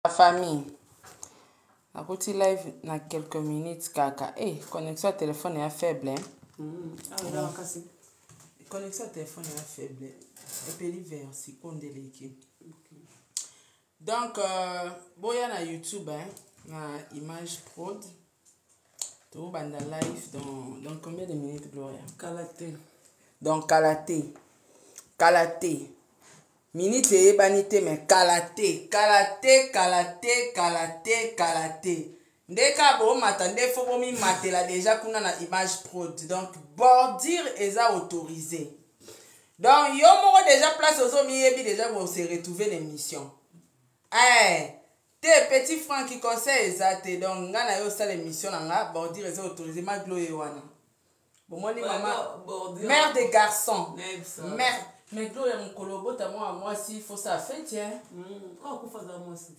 La famille. A côté live dans quelques minutes, kaka. Connexion à téléphone est faible. Connexion à téléphone est faible. Et puis l'hiver, c'est qu'on déliqué. Donc, boya na YouTube, na image prod. Tout banda live dans combien de minutes, Gloria? Kalaté. Donc, Kalaté. Kalaté. Minute et banité, mais Kalaté. Kalaté, Kalaté, Kalaté, Kalaté. Ndeka bo matande faut bo mi matela déjà kuna na image prod. Donc, bordure est autorisé. Donc, yo moko déjà place aux hommes yebi déjà pour se retrouver l'émission. Tes petits francs qui conseillent exact. Donc, nga na yo ça l'émission nga bordure est autorisé ma gloye wana. Bon moi ni maman mère des garçons. Mère mais gloye mon kolobo ta moi si faut ça fait tiens. Oh ko faza moi si.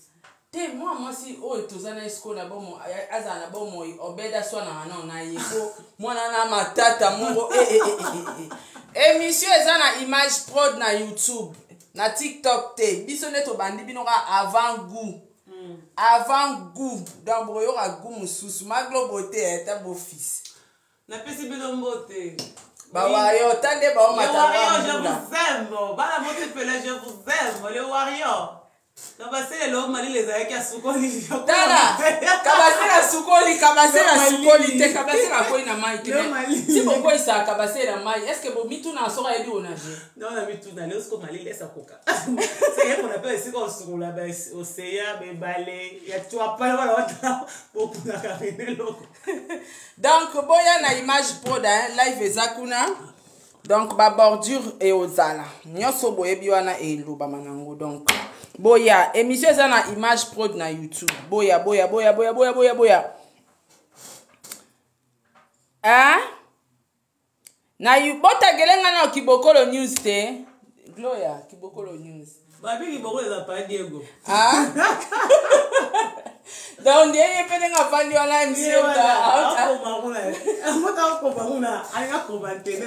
Te moi si o etozana esco na bon azana bon moi obeda so na yeko moi na matata mongo émission ezana image prod na YouTube na TikTok te biso neto bandi binoka avant goût donc boyo ka goût mususu maglo beauté ta beau fils na pesi bilombote ba wario tande ba o matata je vous aime ba la beauté pelé je vous aime le warrior. Kabasele lo mali les ayaki asukoli. Tala. Kabasele asukoli, kabasele asukoli te kabasele akoi na mai te. Si boko isa kabasele na mai, est-ce que bo mitu na soka yebi onaje? Non na mitu na le sko mali laisse akoka. C'est qu'on appelle ici qu'on se la base océan be balé, ya tu as pas wala pour na karine loko. Donc boya na image prod live ezakuna. Donc ba bordure et ozala. Nyoso boyebi wana e loba manango donc boya émission ça na image prod na YouTube boya na bota gelenga na Kibokolo News te Gloria Kibokolo News babi Kibokolo za pa Diego donc ndiye pele nga fandi wana émission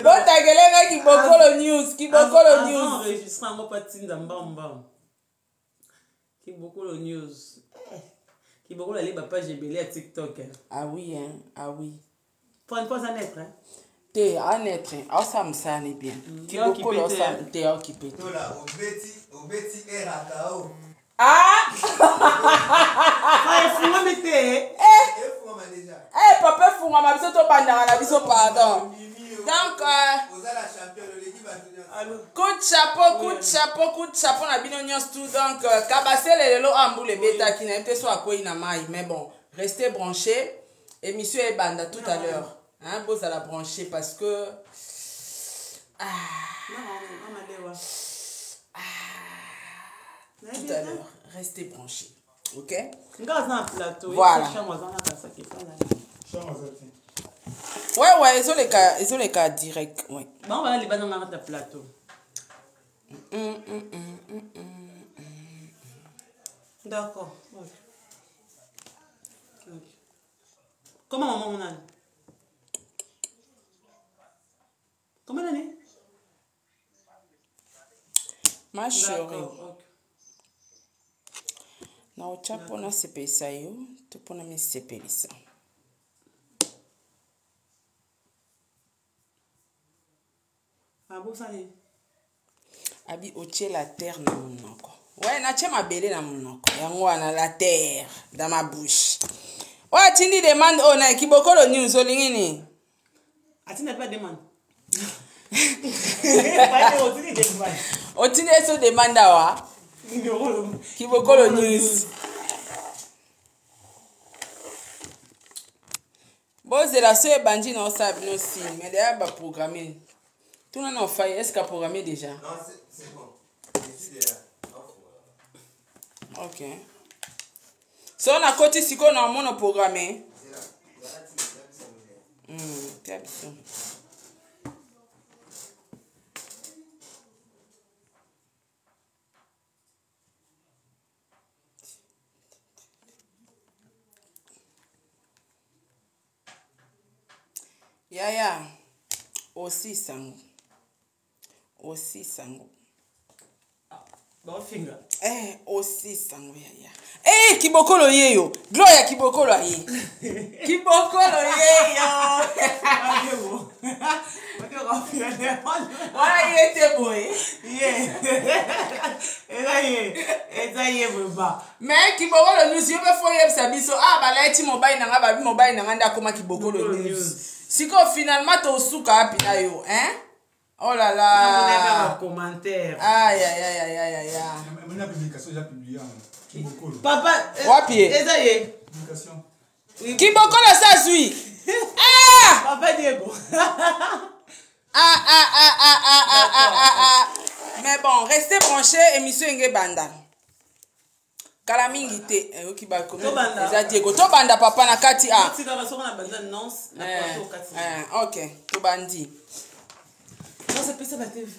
bota gelenga Kibokolo News enregistrement ngo patinda mbamba Kibokolo News. Kibokolo ali ba page belé à TikTok. Ah oui ah oui. Prends pas un être Te un être. Ah ça me sane bien. Kibokolo ça te occupé. Tola obeti era kao. Ah! Funga mete. Funga déjà. Papa funga ma biso to bandara na biso pardon. Donc Ozala champion le l'équipe coup de chapeau na bino nyos tout donc kabasele lelo amboule beta qui n'a pas soit quoi na mai mais bon restez branchés émission est banda tout à l'heure hein vous allez brancher parce que tout à l'heure restez branchés OK voilà ouais ils ont les cas direct ouais bon on va aller dans la plateau. D'accord. Okay. Comment maman on a? Combien d'années? Ma chérie. Na uchapo na sepesa yo, tupona mi sepelisa. Ah bon ça n'est. Abi oche la terre na monoko. Ouais, na che mabele na monoko. Yango wana la terre dans ma bouche. Ouais, tindi demande na Kibokolo News olingini. Atina pas demande. Otinde so demande wa. Kibokolo News. Boze la so bandi na osabi no si, mais derrière ba programmer. Tout le monde a fait, est-ce qu'il a programmé déjà? Non, c'est bon. Ok. Si on a côté si on a mon programmé. C'est absurde. Yaya. Aussi sango. baofinga aussi sango yaya kibokolo yeyo gloria kibokolo ye kibokolo yeyo wala ye te boye eza ye boba mais kibokolo news yo be fo yebisa biso balaiti mobile nanga babi mobile nanga nde akoma kibokolo news siko finalement tosuka api na yo oh là là. Commentaire. Aïe aïe aïe aïe aïe aïe. La publication déjà publiée. Papa. Wapi. Ezaye. Publication. Kibokolo ça suit. Papa Diego. Mais bon, restez branchés émission Enge Banda. Kala mingi te oki ba komi. Eza Diego. To banda papa na kati a. OK. To bandi. Non, c'est plus ça, ma TV.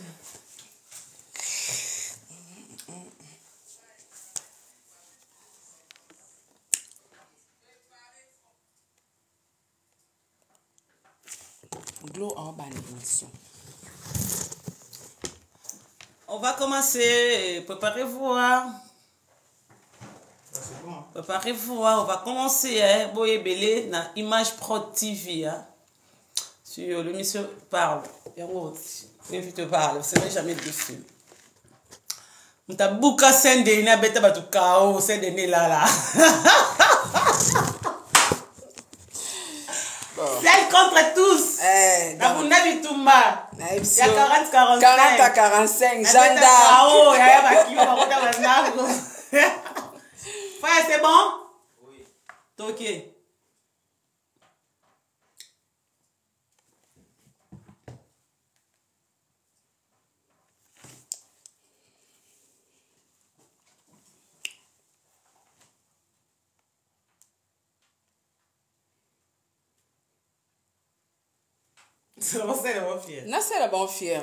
On va commencer. Préparez-vous. Préparez-vous. On va commencer. Boye Belé, na Image Pro TV. Sur l'émission Parle. Je te parle, vous ne serez jamais déçu. Mtabuka sende na beta batu kao sende ne là. Celle contre tous. Na bunda bitumba. Ya 40 45 gendarme. Oh, ya baki ba kota banako. Frère, c'est bon? Oui. OK. C'est la bonne fière. Non, c'est la bonne fière.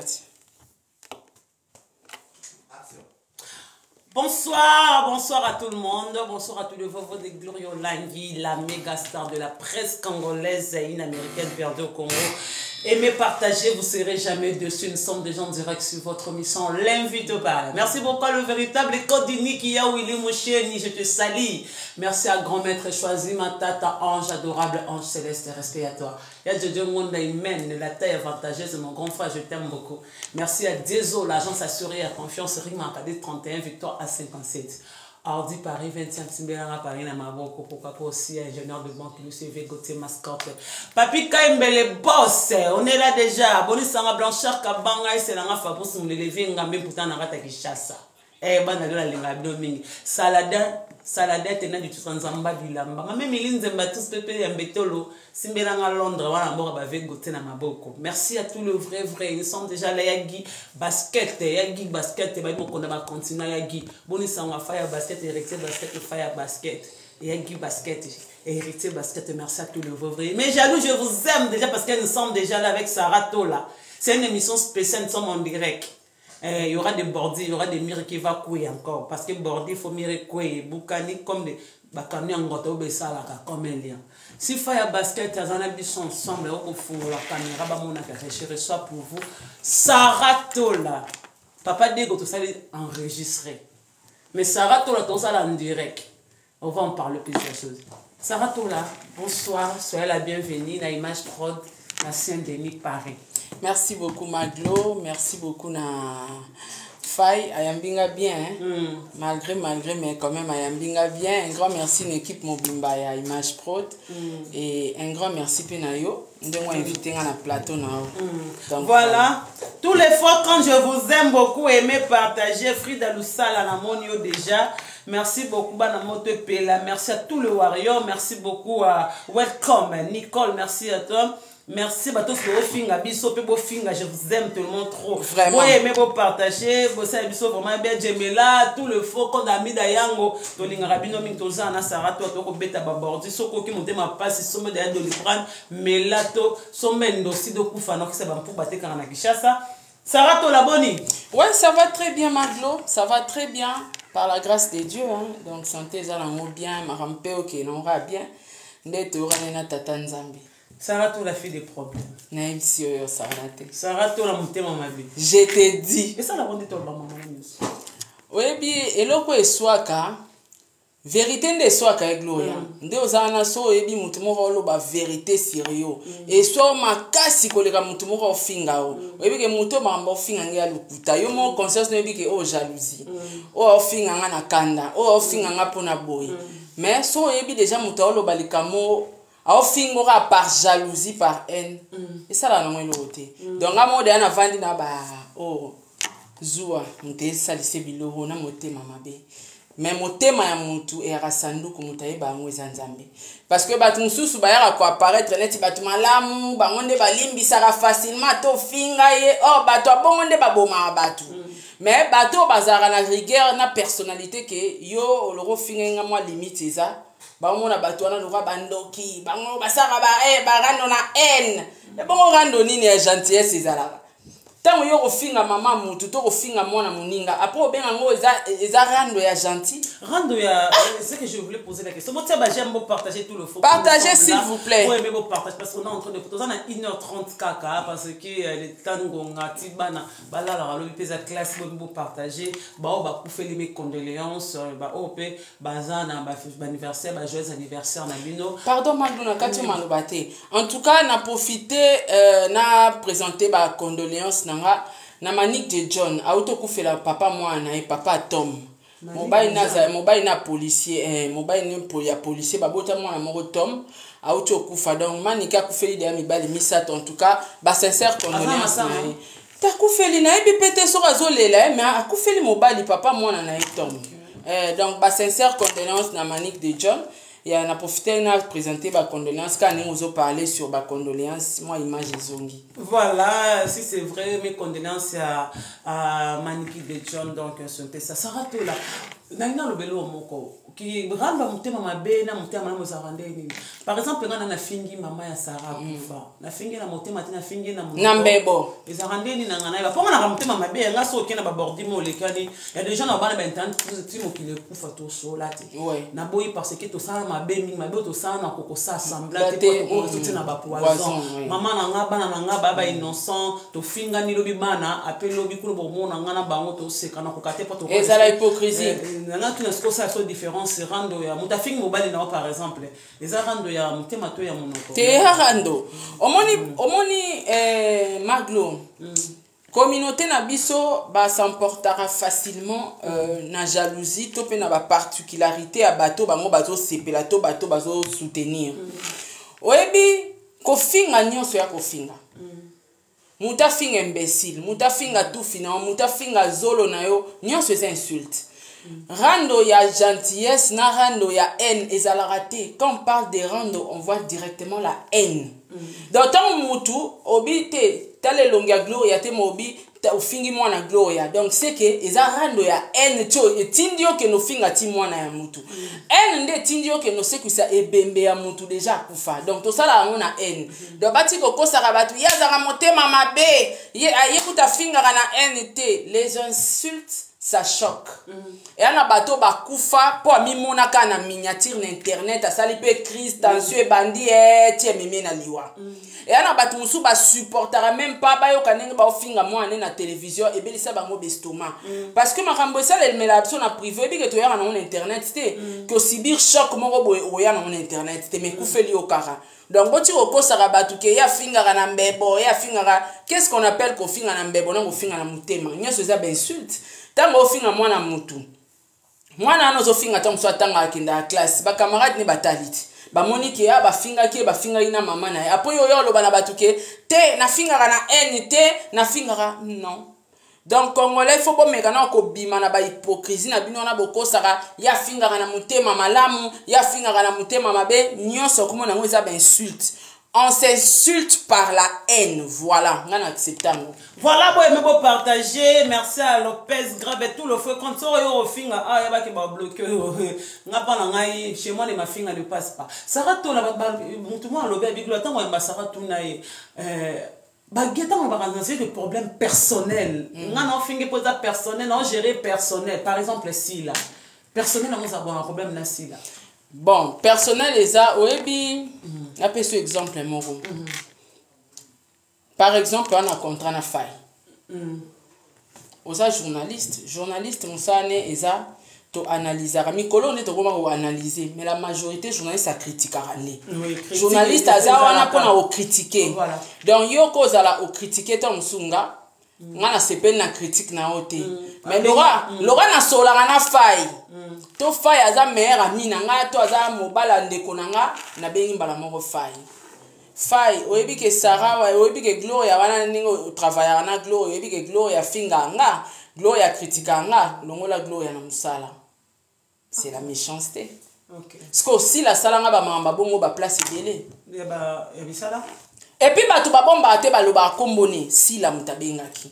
Bonsoir à tout le monde. Bonsoir à tous les vovos de Glorio Langui, la méga star de la presse congolaise et une américaine perdue au Congo. Aimez, partagez, vous ne serez jamais dessus. Nous sommes déjà en direct sur votre mission. L'invite au parler. Merci beaucoup à le véritable code d'Unique Willy Moucheni. Je te salue. Merci à grand maître choisi, ma tata, ange adorable, ange céleste, respect à toi. Il y a Dieu monde humaine, la taille avantageuse, mon grand frère, je t'aime beaucoup. Merci à Déso, l'agence assurée à confiance, Rima Akadé 31, victoire à 57. Ordi Paris 20e Timbelanga Paris na Maboko Kokako aussi ingénieur de banque Lucien Gauthier mascotte Papi Kaimbele boss on est là déjà Boni Sanga Blanchard Kabanga et Selanga Fabrice Moulevé Ngambe pourtant na rata Kishasa bana la linga domingi salada tena du tout nzamba bilamba ngame milinze mbatus pepe ya mbetolo simbelanga Londres wana mboka ba ve Gauthier na Maboko. Merci à tout le vrai nous sommes déjà là Yagi basket ba moko na ba continuer Yagi Boni Sanga fire basket héritier basket fire basket Yagi basket héritier basket. Merci à tout le vrai mais jaloux je vous aime déjà parce que nous sommes déjà là avec Sarah Tola. C'est une émission spéciale, nous sommes en direct. Il y aura des bordis, il y aura des mires qui vont couiller encore. Parce que bordis, il faut mirer couiller. Boukani comme des bacamiens en gâteau, comme un lien. Si Fire Basket, ils en habitent ensemble, au fond, la caméra, je reçois pour vous Sarah Tola. Papa Diego, tout ça est enregistré. Mais Sarah Tola, tout ça en direct. On va en parler plusieurs choses. Sarah Tola, bonsoir, soyez la bienvenue dans Image Prod, la Saint-Denis, Paris. Merci beaucoup Maglo, merci beaucoup na Faye, ayambinga bien, malgré, mais quand même ayambinga bien. Un grand merci à l'équipe Mobimba ya Image Prod et un grand merci Penayo, de moi invité à la plateau now. Donc voilà, tous les fois quand je vous aime beaucoup, aimez partager Frida Lusala na monio déjà. Merci beaucoup Banamoto Pela, merci à tous les warriors, merci beaucoup à Welcome Nicole, merci à toi. Merci à tous les finga biso pe bo finga, je vous aime tout le monde trop. Vraiment. Vous aimez vous partager, vous savez biso vraiment bien Jemela, tout le faux qu'on a mis d'ayango, to linga bino min to za na Sarah to ko beta babordi soko ki monte ma passe somme de Doliprane, melato, somendo sido kufa no ki se ba pour battre kana Kishasa. Sarah to la boni. Ouais, ça va très bien Maglo, ça va très bien par la grâce de Dieu hein. Donc santé za lango bien, ma rampe OK, on va bien. Ndete orane na tata Nzambi. Sarah Tola fait des problèmes. Sarah Tola monté ma vie. Je te dis. Et ça la rendait toi maman. oyebi eloko eswaka vérité nde eswaka Gloria nde ozana so oyebi mutu moko oloba vérité sérieux eswa makasi koleka mutu moko ofinga o oyebi ke mutu makambo ofinga nge ya lukuta yo mo conscience oyebi ke o jalousie o ofinga nga na kanda o ofinga nga mpona boye mais so oyebi déjà mutu oloba likamo aofingoka par jalousie par haine esala nango eloko te donc nga mo deya na vandi na ba o zuwa mutu esalise biloko na motema mabe mais motema ya mutu eyaka sanduku mutu ayeba yango eza nzambe parce que bato mosusu bayaka koapparaître neti bato malamu bango nde balimbisaka facilement tofinga ye o bato abongo nde babomaka bato mais bato bazalaka na rigueur na personnalité ke yo oloko finga nga mwa limite eza bamona bato wana loka bandoki bango basaka barando na haine bongo rando nini ya gentillesse ezalaka tango yo kofinga mama mutu to kofinga mwana moninga après obenga ngo eza rando ya gentil rando ya c'est que je voulais poser la question. Bon, j'aime beaucoup partager tout le faux. Partagez s'il vous plaît. Oui, mais bon partage parce qu'on est en train de photos. On a 1h30 kaka parce que le temps ngonga tibana bala la lo pesa classe bon partager ba o ba couper mes condoléances ba o pe bazana ba anniversaire ba joyeux anniversaire na bino. Pardon Magdona kati malobate. En tout cas, na profiter na présenter ba condoléances nanga na Manique de John auto kufela papa mwana et papa Tom. Mobile na policier mobile ya policier babota mwana moko Tom auto kufa donc Manique akufeli de mibali misato en tout cas ba sincère condoléances na ta kufeli na ebi pété so razolela mais akufeli mobile papa mwana na Tom. Donc ba sincère condoléances na Manique de John. Et on a profité de présenter ma condoléance quand nous avons parlé sur ma condoléance, moi image zongi. Voilà, si c'est vrai, mes condoléances à Manique de John, donc ça sera tout là. Nagina le belo moko qui ramba mutema mabe na mutema na mozarande nini. Par exemple ngana na fingi mama ya Sarah kufa. Na fingi na mutema tina fingi na mutema. Nambebo. Ezarande ni ngana ba poma na mutema mabe nga so kena ba bordi mo lekani. Il y a des gens na bana ba intend timo ki le kufa to solati. Na boyi parce que to sana mabe mingi mabe to sana koko sa semblante ko to tina ba poison. Mama na nga bana na nga baba innocent to finga ni lobi bana appel lobi kuno bo mo na ngana bango to sekana ko kate pa to. Et ça la hypocrisie. Nanga tuna sko sa so différence rando ya mutafing mobile na par exemple les rando ya mutema to ya monoko te rando omoni Maglo communauté na biso ba s'emportera facilement na jalousie to pe na ba particularité ya bato bango bazo sepela to bato bazo soutenir oyebi kofinga nyonso ya kofinga mutafinga imbécile mutafinga tout finalement mutafinga zolo na yo nyonso eza insulte. Rando ya gentillesse na rando ya haine ezalaka te. Quand on parle de rando, on voit directement la haine. Donc tant mutu obi te tale longa Gloria te mobi ta ufingi mwana Gloria. Donc c'est que eza rando ya haine cho etindio ke no finga ti mwana ya mutu. Haine nde tindio ke no sekuisa ebembe ya mutu déjà kufa. Donc to sala ngona haine. Donc bati ko kosaka batu ya zaka motema mabe ye kuta finga na haine te. Les insultes ça choque. Et on a bateau bakufa pour mimona kana miniature internet a sali pe crise tension et bandi tie meme na liwa. Et on a bateau musu ba supportera même pas ba yo kanenge ba ofinga mo ane na télévision et belisa bango bestoma. Parce que makambo ça le melapso na privé bi que to ya na internet té que subir choc moko boy oya na internet té me kufeli okara. Donc boti okosaka batu ke ya finga na mbebo ya finga qu'est-ce qu'on appelle ko finga na mbebo na ko finga na mutema. Nyoso za ba insulte. Tango ofinga mwana mutu mwana anozo finga tango so atanga akinda classe ba camarade ne bataliti ba moniki ya ba finga ina mama na après yo lo bana batuke te na finga na NT na finga non. Donc congolais faut pas meka na ko bima na ba hypocrisie na bino na boko saka ya finga na mutema malamu ya finga na mutema mabe nyonso komo na ngoza ba insulte. On s'insulte par la haine. Voilà, on accepte. Voilà, bon, mais bon, partager. Merci à Lopez, grave et tout le feu. Quand on est au finger, ah, il y a qui va bloquer. Chez moi, les ma finger ne passe pas. Sarah, tout le monde, le bébé, le temps, on va Sarah, tout naïe. Baguette, on va rencontrer des problèmes personnels. On a un finger posé personnel, on gérer personnel. Par exemple, si là, personnel, on va avoir un problème là, si là. Bon, personnel, les a, oui, appelle ce exemple, moro. Par exemple, on a un contrat na faille. oza journaliste mosane eza to analysera mikolo ne to koma ko analyser mais la majorité journaliste a critiquera ne journaliste aza wana pona o critiquer donc yo ko zala o critiquer to msunga ngana sepel na critique na ote mais lora na sola na faille to faille aza meilleur ami na nga to aza mobala ndeko na nga na bengi mbala moko faille oyebi ke Sarah oyebi ke Gloria wana ningo travailler na Gloria oyebi ke Gloria finga nga Gloria critique nga longola Gloria na musala c'est la méchanceté. Parce que aussi la sala nga ba mamba bongo ba place belé et puis batu ba bomba te ba loba kombone si la mutabengaki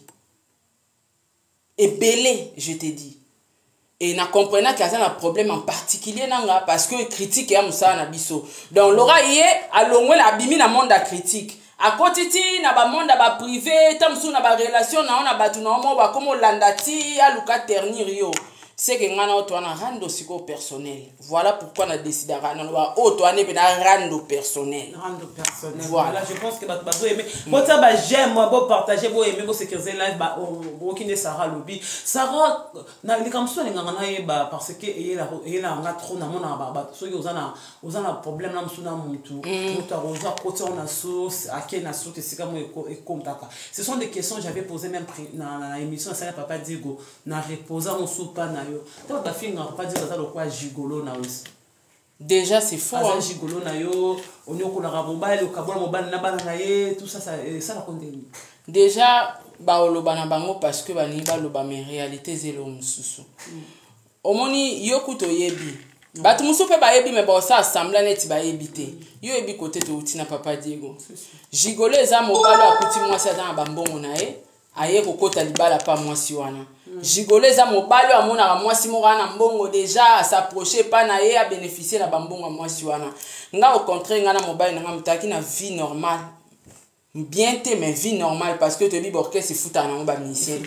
et belé je te dis et na comprendre qu'il y a un problème en particulier nanga parce que critique ya musala na biso donc lora yé alongwe la bimi na monde da critique a kotiti na ba monde ba privé tamsu na ba relation na ona batu na mo ba komo landati aluka ternir yo c'est que ngana otwana rando siko personnel voilà pourquoi on a décidé à otwana pe na rando personnel voilà je pense que bato aimer bon ça ba j'aime moi bon partager bon aimer bon sécuriser live ba okine Sarah lobby Sarah na li comme ça ngana na yeba parce que il a trop na mona ba so yo ozana problème na msuna muntu to roza côté on a source à quelle na source c'est comme comptaka ce sont des questions j'avais posé même na émission ça papa Diego na reposer mon soupa na déjà c'est faux hein. Gigolo na yo onyoko la mobile o kabola mobile na bana na ye tout ça ça la contenu déjà ba oloba na bango parce que bani ba loba mais réalité zelo mususu omoni yokuto yebi batu musu pe ba yebi mais ba ça assemblée net ba yebité yo yebi côté to utina papa Diego Gigolo eza mobile akuti mwasi ata na bambongo na ye aye kokota libala pa mwasi wana Gigolo eza mobali amona mwasi moko na mbongo déjà s'approcher pas na ye a bénéficier na bambongo mwasi wana nga au contraire nga na mobali nga mutaki na vie normale bien te mais vie normale parce que te bi orchestre futa na ba musicien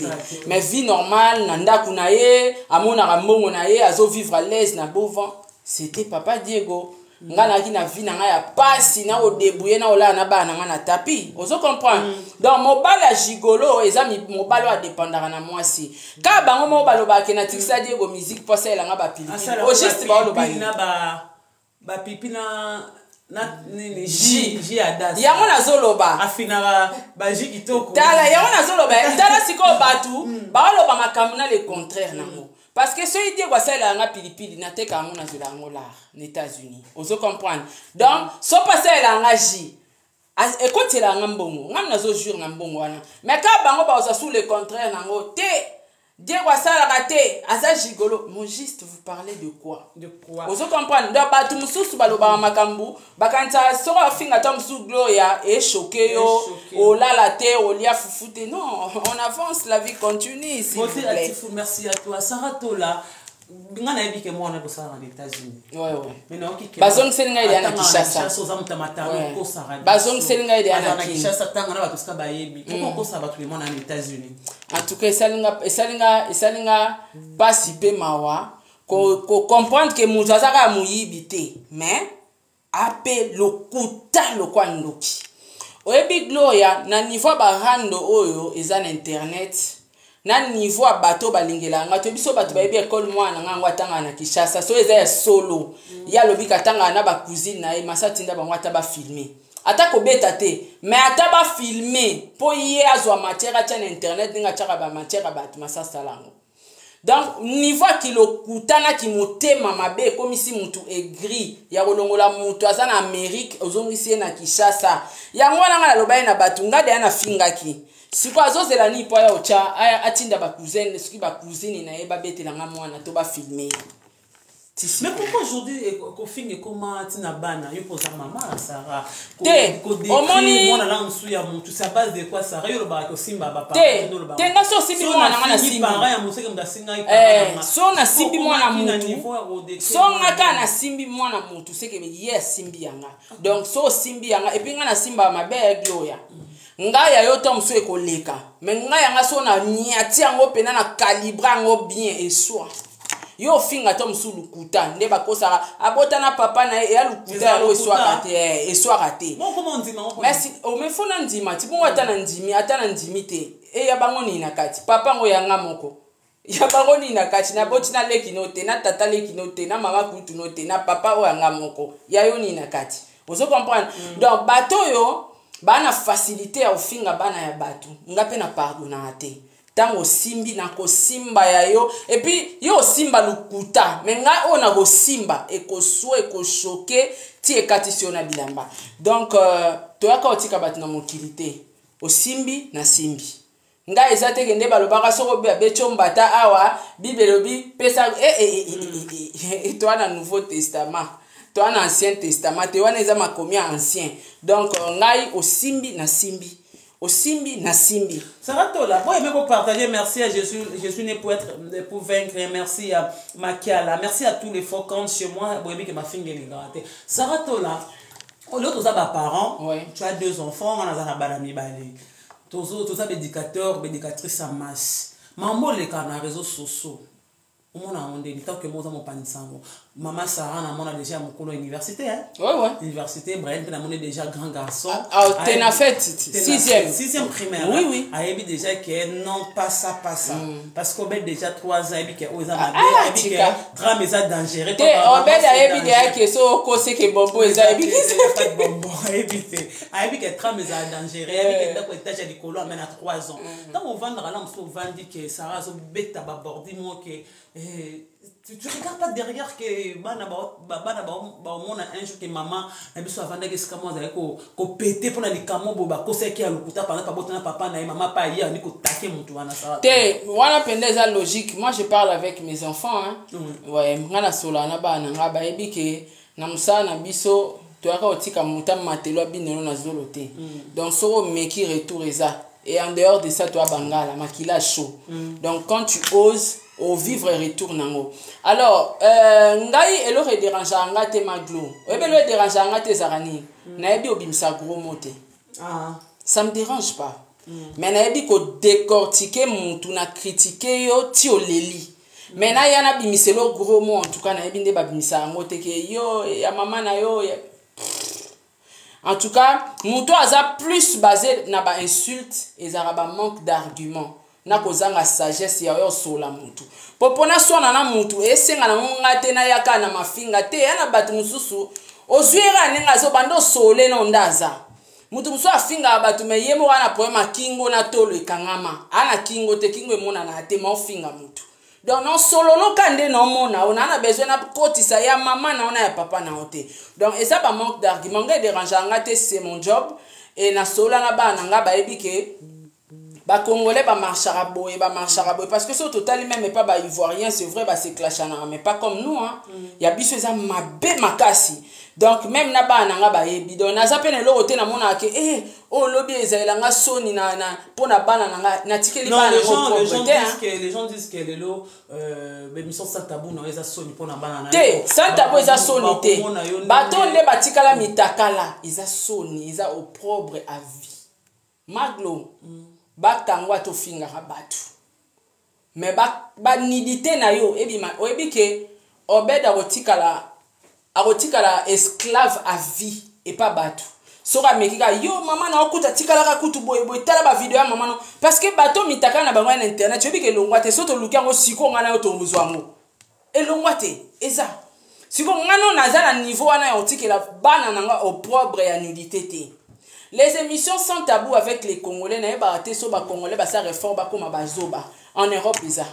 mais vie normale na ndaku na ye amona mbongo na ye azo vivre à l'aise na beau vent c'était papa Diego nga na ki na vie na nga ya pasi na o débrouiller na ola na ba na nga na tapis ozo comprendre donc mobali ya Gigolo eza mobali a dépendara na mwasi ka bango mo baloba ke na tikisa Diego musique pour ça elanga ba pilipili o juste ba loba na ba pipi na J adas yango na zoloba afina ba J kitoko tala yango na zoloba tala siko batu ba loba makambo na le contraire nango. Parce que ceux qui disent que la pilipili na te ka ngona zela ngola aux États-Unis. Ozo comprendre. Donc, so passer la ngaji. Écoutez la ngambongo. Ngam na zo jure ngambongo wana. Mais ka bango ba osa sous le contraire nango te. Dieu wa sala raté. Aza Gigolo. Mon juste vous parlez de quoi? De quoi? Ozo comprendre. Donc ba tu mususu baloba makambu. Bakanta sora finga tom sous Gloria et choqué yo. O la la te o lia fufute. Non, on avance, la vie continue s'il vous plaît. Merci à toi Sarah Tola. Ngana yebi ke mwana bosala na États-Unis. Ouais. Mais non ki ke. Bazong selinga ile ana Kishasa. Bazong selinga ile ana Kishasa tanga na batuska ba yebi. Pourquoi ko sa batu le mwana na États-Unis? En tout cas, esalinga pasi pe mawa ko comprendre que muzazaka muyibite mais ape lokuta lokwa ndoki. Oyebi Gloria na niveau ba rando oyo eza na internet na niveau a bato balingela nga to biso bato bayebi école mwana nga ngwatanga na Kishasa so eza ya solo ya lobika tanga na ba cousine na e masatinda ba ngwata ba filmer ata ko beta te mais ata ba filmer po ye azwa matière atia na internet ninga chaka ba matière ba masa salango donc niveau kilo kutana ki motema mabe comme si mutu aigri ya kolongola mutu aza na Amérique ozongisi na Kishasa ya ngwana nga loba na batu ngade na fingaki siko azozela ni po ya ocha atinda ba cousine ski ba cousine na eba betela nga mwana to ba filmer. Mais pourquoi aujourd'hui Kofing et comment tina bana yo posa maman Sarah omoni mwana la nsu ya mutu sa base de quoi Sarah yo lo ba ko simba ba pa te nga so simbi mwana nga na simbi para ya museke mdasinga so na simbi mwana mutu so nga ka na simbi mwana mutu seke yes simbi yanga donc so simbi yanga et puis nga na simba mabe Gloria nga ya yo tom so ekoleka mais nga yanga so na nyati yango pena na calibra ngo bien et soit yo finga tom sous lukuta nde bakosa abota na papa na ya lukuta ya so raté bon comment on dit merci o me fona ndima ti bon ata na ndimi te e ya bango ni na kati papa ngo yanga moko ya bango ni na kati na boti na leki note na tata leki note na mama kutu note na papa o yanga moko ya yo ni na kati ozo comprendre donc bato yo bana facilité ya ofinga bana ya bato ngape na pardona te tango simbi na ko simba ya yo et puis yo simba lukuta menga ona ko simba e ko so e ko choquer ti e katisiona bilamba donc to yaka otika bato na mokilité o simbi na simbi nga ezate kende balobaka soko be bechombata awa bibelobi pesa toi na nouveau testament toi na ancien testament te wana eza makomi ancien donc ngai o simbi na simbi au simbi na simbi. Saratola, bon, mais pour partager, merci à Jésus né pour vaincre, merci à Makiala, merci à tous les faux comptes chez moi, bon, que ma fille est gratée. Saratola, l'autre a parents, ouais. Tu as 2 enfants, on a un balami balé. Tous les éducateurs, éducatrices en masse. Maman, les canaux, les réseaux sociaux. On a un tant que moi, mon panisango. Maman Sarah, on a déjà mon cours université, hein? Ouais. Université, Brian, on est déjà grand garçon. Ah, t'es en fait 6e primaire. Oui. Ayebi déjà que non, pas ça. Parce qu'on a déjà 3 ans, ayebi que aux amadés, ayebi que tram est dangereux. On a ayebi que so kose que bombo est ayebi que bombo, ayebi que tram est dangereux, ayebi que d'accord étage de colo amène à 3 ans. Tant on vend là, on se vend que Sarah so bête à babordi moi que tu regardes pas derrière que bana mona un jour que maman na biso avanda que skamo za ko péter pour na likamo boba ko seki ya lukuta pendant pas botana papa na maman pas hier ni ko taquer mutu wana ça te wana pendeza logique moi je parle avec mes enfants hein ouais ngana sola na bana ngaba ebi ke na musa na biso to aka otika muta matelo binelo na zolo te donc soro meki retour eza et en dehors de ça toi bangala makila chaud donc quand tu oses au vivre et retour nango. Alors, ngai elo re dérange anga te maglo. Ebe lo dérange anga te zarani. Na ebi obimsa gros moté. Ça me dérange pas. Mais na ebi ko décortiquer mutu na critiquer yo ti oleli. Mais na yana bimiselo gros mot en tout cas na ebi nde ba bimisa ngote ke yo ya mama na yo. En tout cas, mutu aza plus basé na ba insulte et zaraba manque d'arguments. Na kozanga sagesse ya yo sola mutu popona sona na mutu esenga na ngate na yaka na mafinga te yana batu mususu ozuera nenga zo bando sole no ndaza mutu musu afinga batu me yemo wana poema kingo na tolo ekangama ana kingo te kingo emona na te ma ofinga mutu donc non solo no kande no mona on a besoin na kotisa ya mama na ona ya papa na ote donc et ça pas manque d'argument nga dérange ngate c'est mon job et na sola na bana nga ba ebike ba congolais ba marchera boy parce que au total même pas ba ivoirien c'est vrai ba c'est clashana mais pas comme nous hein ya biso eza mabe makasi donc même na ba nanga ba yebi donc na zapene lo roté na mona ke oh lobi ezela nga soni na pona bana nanga na tikeli bana les gens disent que les lo mission sans tabou na eza soni pona bana na te sans tabou eza soni te batonde batikala mitakala eza soni eza opprobre à vie maglo bakangwa to finga rabatu mais ba nidité na yo ebima oebike obeda agotikala esclave à vie et pas batu sora mekika yo mama na okuta tikala ka kutu boy tala ba video ya mama no parce que bato mitaka na bango na internet obike longwa te soto lukango siko ngana yo to muzwango elongwa te eza siko ngano naza na niveau wana ya otikela bana nanga opprobre ya nudité te. Les émissions sans tabou avec les Congolais, n'a pas été sur les Congolais, ça réforme comme bazoba. En Europe, ça.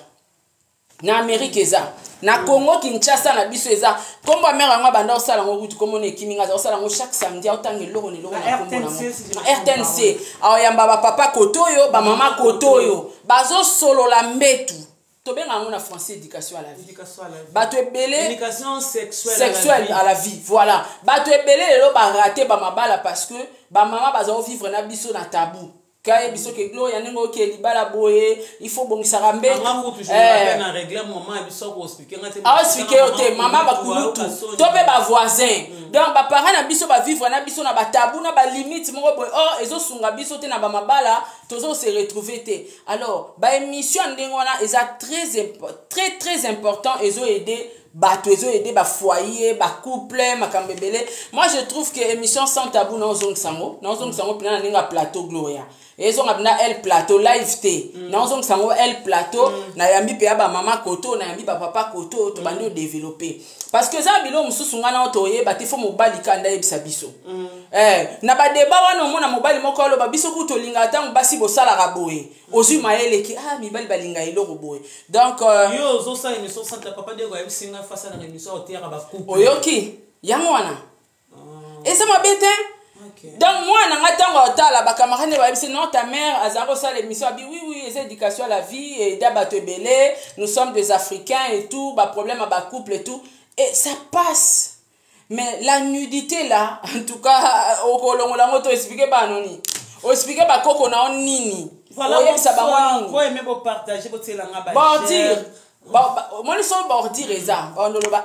Na Amérique, ça. Na Congo, Kinshasa, na biso, ça. Comme ma mère, moi, banda, ça, la route, comme on est kiminga, ça, la chaque samedi, autant que l'eau, RTNC. Alors, yamba papa kotoyo, ba maman kotoyo. Bazo solo la metu. Tobé na français éducation à la vie. Bato ebele éducation sexuelle à la vie. Voilà. Bato ebele lo ba raté ba mabala parce que ba maman bazo vivre na biso na tabou. Kaye biso ke glo ya nengo ke libala boye, il faut bongisa rambe. Na régler maman biso ko expliquer ngate. Ah expliquer ote maman ba kulutu. Tobe ba voisin. Donc ba parents na biso ba vivre na biso na ba tabou na ba limite moko boye. Oh ezo sunga biso te na ba mabala, tozo se retrouver te. Alors, ba émission ndengona eza très important ezo aider bato ezo aider ba foyer ba couple makambo ebele. Moi je trouve que émission sans tabou na ozong sango pena ninga plateau Gloria ezo ngabina el plateau live te na ozong sango el plateau na yambi pe ba mama koto na yambi ba papa koto to bandi développer parce que ça bilo mususu ngana otoye bati fo mobali kanda yebisa biso na ba débat wana omona mobali moko aloba biso kutolinga tango basi bosala raboye ozui mayele ki mibali balinga eloko boye donc yo zo sa émission sans ta papa de go yebisinga face à la émission otera ba couple oyoki yango wana eza mabete. Donc moi nanga tango otala ba camarade ba yebisi non ta mère azako ça l'émission abi oui c'est éducation à la vie et d'abato belé nous sommes des Africains et tout ba problème ba couple et tout et ça passe. Mais la nudité là, en tout cas, au kolongola ngoto expliquer ba noni. O expliquer ba koko na nini. Voilà, ça ba nini. Faut aimer pour partager pour telanga ba. Bon dire. Moi nous sommes bordir eza. Ba ndoloba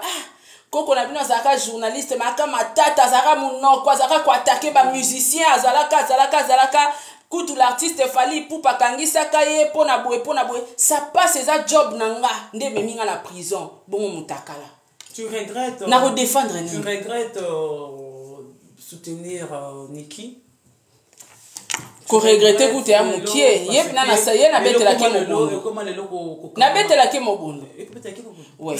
koko na bino azaka journaliste maka matata azaka munoko azaka ko attaquer ba musicien azalaka kutu l'artiste fali pour pakangisa kaye pona boye ça passe eza job nanga nde meminga na prison bongo mutakala. Tu regrettes Tu regrettes soutenir Niki? Ko regretter goûter à mukie. Yep na sa ye na betela ke mobondo. Na betela ke mobondo. Ouais.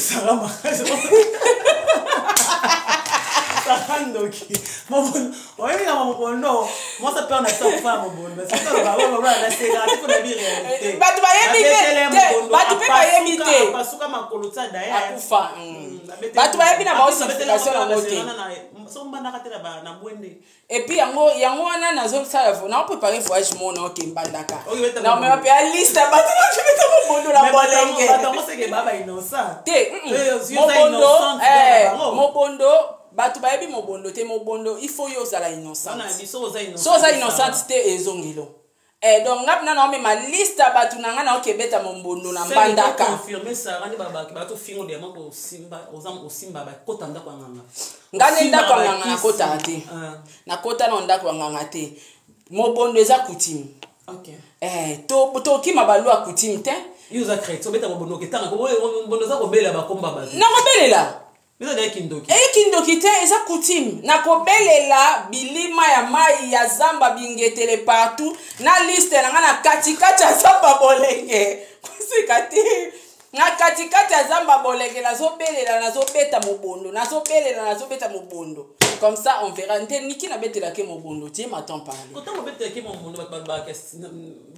Et puis yango wana nazo sala na préparer voyage mon na Kimbandaka. Na me pa liste ba tu meta mobondo la bolenge. Ba to que baba innocent. Mobondo batu bayebi mobondo te mobondo il faut yo zala innocent. So za innocent te ezongilo. Donc ngapna na ma liste batu nanga na okebeta mobondo na Mbandaka. Confirmer ça rani baba ki bato fingo de mako simba ozam osimba ba kota ndako nganga. Ngane ndako nganga na kota te. Na kota na ndako nganga te. Mobondo eza coutume. OK. To kima balu a coutume te. Yuza crête obeta mobondo ketanga ko mobondo za ko bela ba komba ba. Na ko belela. Kindoki te eza coutume na kobelela bilima ya mai ya zamba bingetele partout na liste na ngana katikati ya zamba bolenge kusikati na katikati ya zamba bolenge nazobelela nazobeta mobondo comme ça on verra nte niki na betela ke mobondo tie m'attend parler quand on betela ke mobondo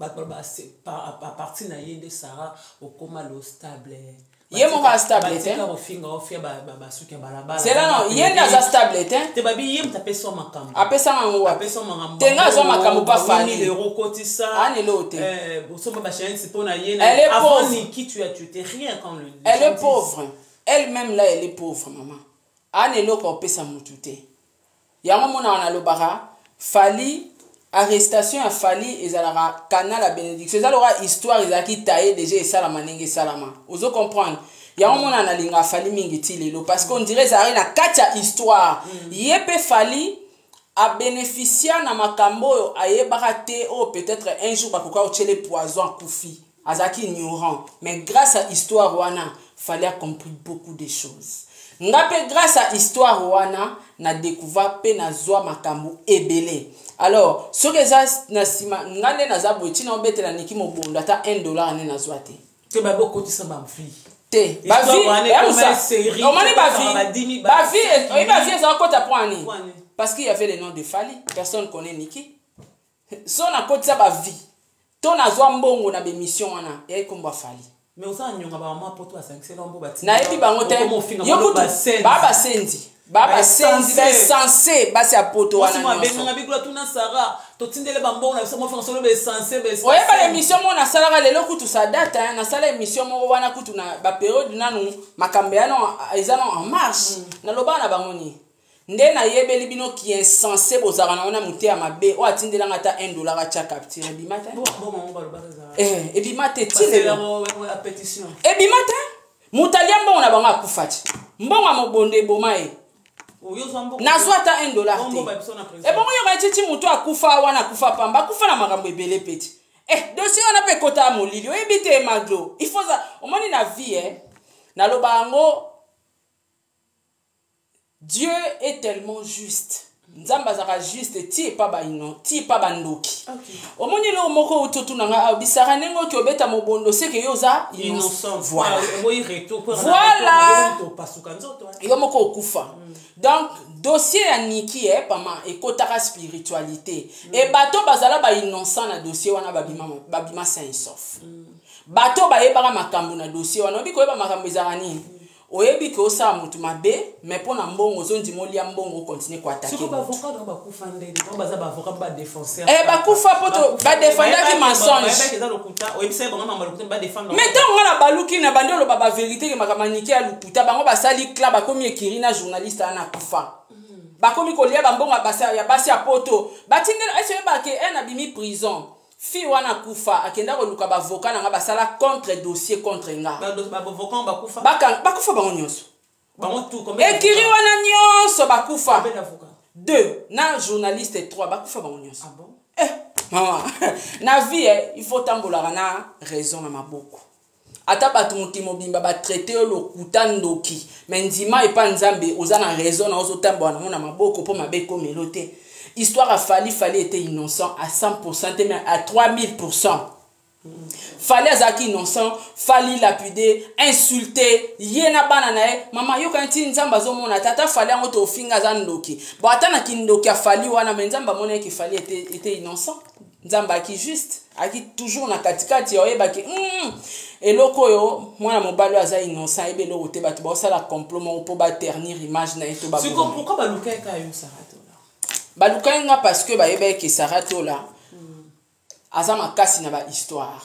ba partie na yende Sarah okoma lo stable. Ye mo va stable te. C'est là non, ye na za stable te. Te babi yem tape so makambo. Apesa mango. Apesa makambo. Tenga zo makambo pa fani. 1000 € kotisa. Ani lote. So ba chien c'est pona ye na. Avant ni qui tu t'es rien quand le. Elle est pauvre. Elle-même là elle est pauvre maman. Ani loko opesa mutu te. Yango mona wana lobara fali arrestation a fali ezalaka canal la bénédiction ezalaka histoire ezaki taillé déjà et salama ndenge salama ozo comprendre yango mona na linga fali mingi ti lelo parce qu'on dirait ça na katia histoire yepe fali a bénéficié na makambo ayebaka te o peut-être un jour bakoka ochele poison kufi azaki ignorant mais grâce à histoire wana fali a compris beaucoup de choses ngape grâce à histoire wana na découvert pe na zwa makambo ebele. Alors ce que ça na sima ngane na za boiti na obetela Niki mobondo ata $1 ne na zwa te. Te ba boko tisa ba mfi. Te ba vie on mani ba vie ça kota poani parce qu'il y avait le nom de Fali, personne connaît Niki. So na kota ba vie. To na zwa mbongo na be mission wana ya ikomba Fali. Mais on s'en nyonga ba ma poto a 5 lombo bati. Na ebi bango te. Baba sendi. Baba sendi censé basi a poto wana. Moi benga bigula tuna Sarah to tindele bambo na so mo fanga solo be censé be. Oye ba l'émission mo na sala lelo kutu sa date na sala émission mo wana kutu na ba période nanu makambe ano ezana en marche. Na loba na bango ni. Nde na yebeli bino ki insensé bozaka na wana muté ya mabe o atindela ngata $1 a cha capture bimata. Et bimata tile a pétition. Et bimata mutalia mbongo na bango akufati. Mbongo mobondo ebomae. Na zwata $1 te. E bongo yoka titi mutu akufa wana akufa pamba akufa na makambo ebele peti. Dossier wana pe kota molili o ebite maglo. Il faut ça. Omoni na vie na lobango Dieu est tellement juste. Nzamba zaka juste ti pa ba ino ti pa bandoki. Omoni lo moko ututu nanga abisara nengo ki obeta mobondo seke yoza innocent. Voilà. Voilà. Yo moko okufa. Donc dossier ya Niki pama ekotaka spiritualité. Et bato bazala ba innocent na dossier wana babima sain sauf. Bato ba yebaka makambo na dossier wana biko yeba makambo ezaka nini. Oyebi ko sa mutu mabe mais pona mbongo zondi molia mbongo continue ko attaquer. Siko ba avocat do ba kufa ndeli, ba baza ba avocat ba défenseur. Ba kufa poto ba défendre ki mensonge. Mais tant on a baluki na bandelo ba vérité ke makamaniki ya luputa bango ba sali club ba komi ekiri na journaliste ana kufa. Ba komi ko lia ba mbongo basa ya basi ya poto. Ba tindela ese ba ke en abimi prison. Fi wana kufa akenda ko luka ba avocat na ba sala contre dossier contre nga. Ba avocat ba kufa. Ba kufa ba nyonso. Ba tout combien? Ekiri wana nyonso ba kufa. 2 na journaliste 3 ba kufa ba nyonso. Ah bon? Maman, na vie il faut tambola na raison na maboko. Ata batu mutimo bimba ba traiter lo kutandoki. Mais ndima e pa nzambe ozana raison na ozo tambola na maboko po mabe ko melote. Histoire a fallait était innocent à 100%, mais à 3000%. Fallait azaki innocent, fallait lapider, insulter, yena bananae, maman yo kanti nzamba zo mona tata fallait ngoto ofinga zandoki. Bon atana kindoki a fallait wana mais nzamba mona ki fallait était innocent. Nzamba ki juste, aki toujours na katikati oyeba ki eloko yo mwana mobalo aza innocent ebe lo te batu ba sala complot mo po ba ternir image na eto ba. C'est pourquoi ba luka ka yo sarato là. Ba luka nga parce que ba yeba ki sarato là. Aza makasi na ba histoire.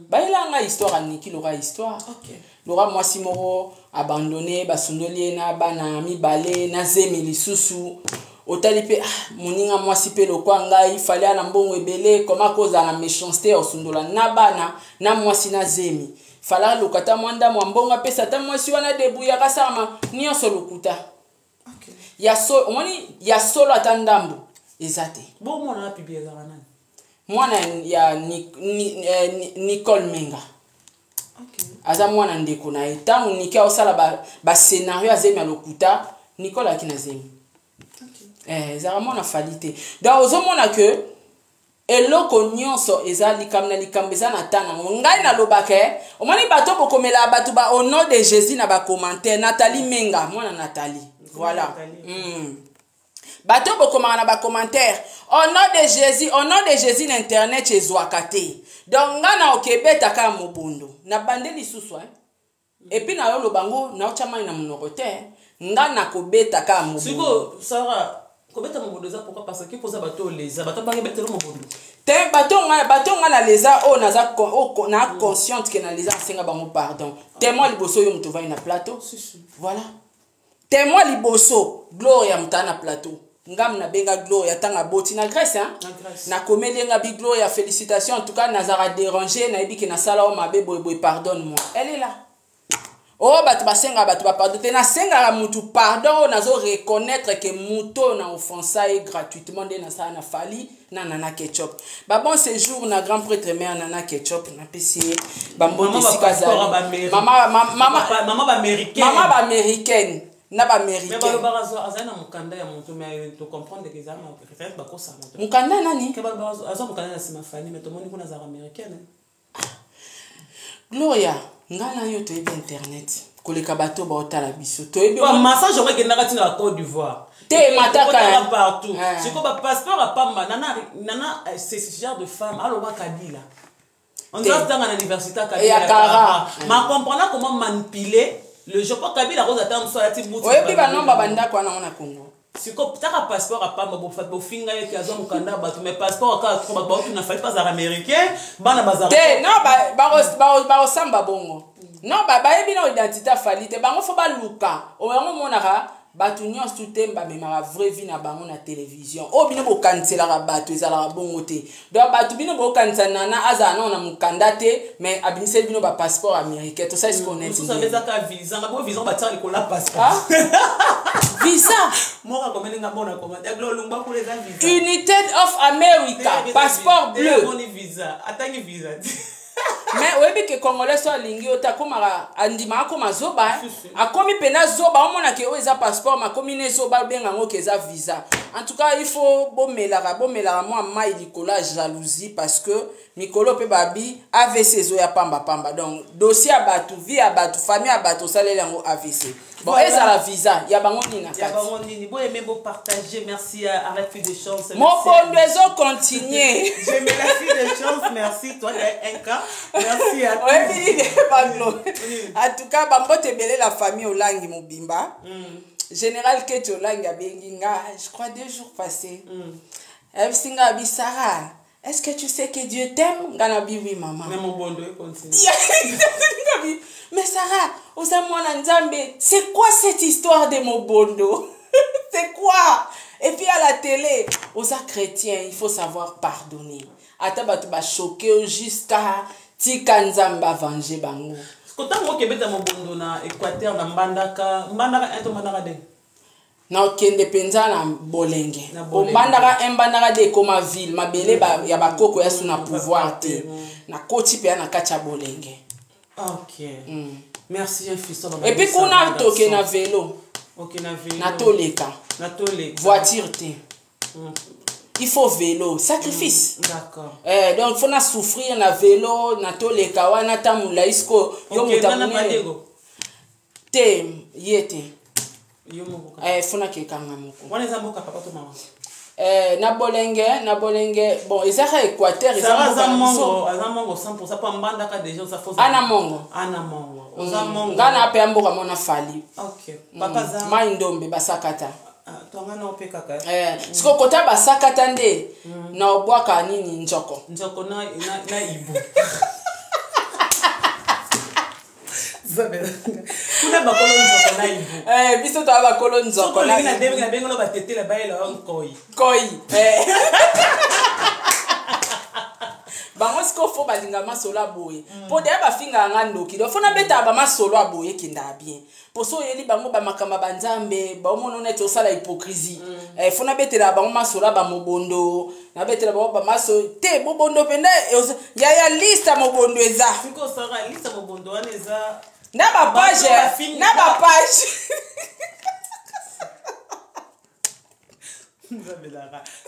Ba ilanga histoire a Niki lora histoire. OK. Lora mwasi moko abandonné ba sondoli na bana mibale na zemi lisusu. Otali pe moninga mwasi pe lokwa ngai fallait na mbongo ebele koma koza na méchanceté osundola na bana na mwasi na zemi. Fallait lokata mwanda mwambongo pesa ta mwasi wana debuya kasama nyonso lokuta. OK. Ya solo atandambo ezate. Bon mwana na pibia za nani? Mwana ya Nicole Menga. OK. Aza mwana ndeko na etango Niki osala ba scénario azemi lokuta Nicole akina zemi. Ezara mona falite. Donc ozomona que eloko nyonso ezali kamna likambeza na tana ngai na lobake omani bato bokomela bato ba au nom de Jésus na ba commentaire Nathalie Menga mwana Nathalie voilà bato bokomana na ba commentaire au nom de Jésus na internet ezwakate donc ngana okebeta ka mobondo na bandeli susu et puis na yo lobango na ochama na monorote ngana kobeta ka mobondo siko Sarah kobeta mobondo za pourquoi parce que poza bato leza bato ba kebeta mobondo te bato ngana leza o naza na consciente que na leza senga bango pardon témoin liboso yo muto vai na plateau voilà témoin liboso Gloria mutana plateau ngam na benga Gloria tanga boti na Grèce na komeli nga bi Gloria félicitations en tout cas nazara déranger na ebiki na sala o mabe boy pardonne-moi elle est là. Oh batu basenga batu ba pardon te na senga la mutu pardon nazo reconnaître que muto na offensa et gratuitement de na sa na fali na nana ketchup ba bon séjour na grand prêtre mère nana ketchup na pc ba mbote sikaza maman américaine na ba américaine mais ba lo barazo azana mukanda ya mutu mais to comprendre que zama référence ba kosa mutu mukanda nani ke ba barazo azana mukanda na sima fani mais to moni kuna za américaine Gloria ngana yo to ebe internet koleka bato ba otala biso to ebe ba massage on genda kati na Côte d'Ivoire te mataka partout c'est comme ba passeport à pamba nana c'est ce genre de femme alors ba Kabila on doit dans l'université Kabila ma comprendre comment manipuler le je pas Kabila rose attendre sur la petite boutique oyebi ba nomba banda kwa na Congo c'est comme taka passeport à pamba bo finga ye kazo mukanda bato mais passeport ka trop ba tu na fallait pas américain bana bazar te non ba osamba bongo non ba yebi na identité falite bango fo ba luka o yango monaka batu nyonso tutemba mema vraie vie na bango na télévision o bino bo kansela ka batu ezala bongo te donc batu bino bo kansana na azana na mukanda te mais abinise bino ba passeport américain tout ça est connaît tout ça veut dire ka visa ba visa ba tsali ko la passeport visa mora komelinga bona komanda glolungba ko les visa United of America passeport bleu on visa atangi visa mais oyebi ke congolais so alingi yo te akomaka andimaka akoma zoba akomi mpena zoba omonake oyo eza passeport makomi ne zoba obenga yango ke eza visa en tout cas il faut bomelaka mwa mai likolo ya jalousie parce que mikolo mpe babi AVC ezoya pamba donc dossier ya bato vie ya bato famille ya bato osaleli yango AVC bon ezala visa ya bango nini na kati boyeme bopartage merci à la fille de chance mobondo ezocontinue j'aime la fille de chance merci toi un cas merci à en tout cas bambote ebele la famille olangi mobimba général Keti olangi abengi nga je crois 2 jours passés ebisinga abi Sarah est-ce que tu sais que Dieu t'aime ngana bi oui maman mais mon bondo continue mais Sarah oza mwana nzambe c'est quoi cette histoire de mobondo c'est quoi et puis à la télé oza chrétien il faut savoir pardonner ata bato ba choqué jusqu'à tika nzambe venger bango kotango kebeta mobondo na Équateur na mbandaka ento mbandaka de na okende penza na bolenge mbandaka de koma ville mabele ya bakoko ya suna pouvoir te na koti pe na kati ya bolenge. Ok. Merci Fisto. Et puis kuna toke na vélo. Ok na vélo. Na toleka. Voiture te. Il faut vélo, sacrifice. D'accord. Donc il faut na souffrir na vélo, na toleka wana tamula isko yo mutamune. Te yete. Yo mobuka. Faut na kekanga moko. Wana zamboka papa to mama. Na bolenge bon ezaka Équateur ezaka mongo 100% pa mbandaka déjà ça faut ana mongo oza mongo ngana pe mboka mona fali. OK papa za mai ndombe basakata tonga na opeka ka siko kota basakata nde na obwaka nini njoko na ibu kuna bakolo nzoko na ibu biso to bakolo nzoko na ibu na bengolo batetela baela nkoi bango siko fo balinga masolo aboye po de bafinga nga ndoki do fona beta ba masolo aboye kinda bien poso yeli bango ba makamba banzambe ba omono net osala hypocrisie fona betela bango masolo ba mobondo na betela bango ba maso te mobondo penda ya lista mobondo eza siko sara lista mobondo wana eza na ba page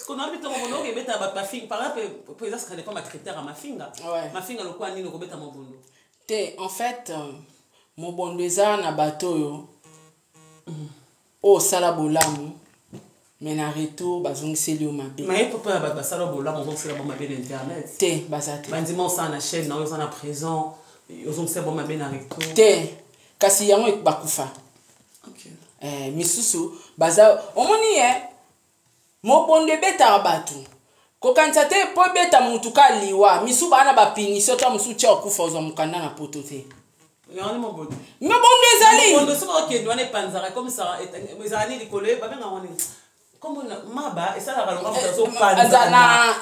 qu'on a mis ton mono et beta ba finga par exemple pour ça ça dépend ma critère à ma finga le quoi nino ko beta mobondo te en fait mobondo eza na bato yo o sala bolamu mais na retour bazongiseli yo mabe mais papa ba sala bolamu bazongisela bo mabe internet te bazate bandimo ça na chaîne na yo na présent bazongisela bo mabe na retour te kasi yango bakufa. OK misusu baza omoni mobondo beta batu kokanisa te po beta mutu ka liwa misu bana bapinisi to musu tia okufa ozo mukanda na poto te yani mobondo ezali mobondo soba ke ndwane panzara comme ça ezali likolo ba benga wani comme maba esala ka longa mutazo panzana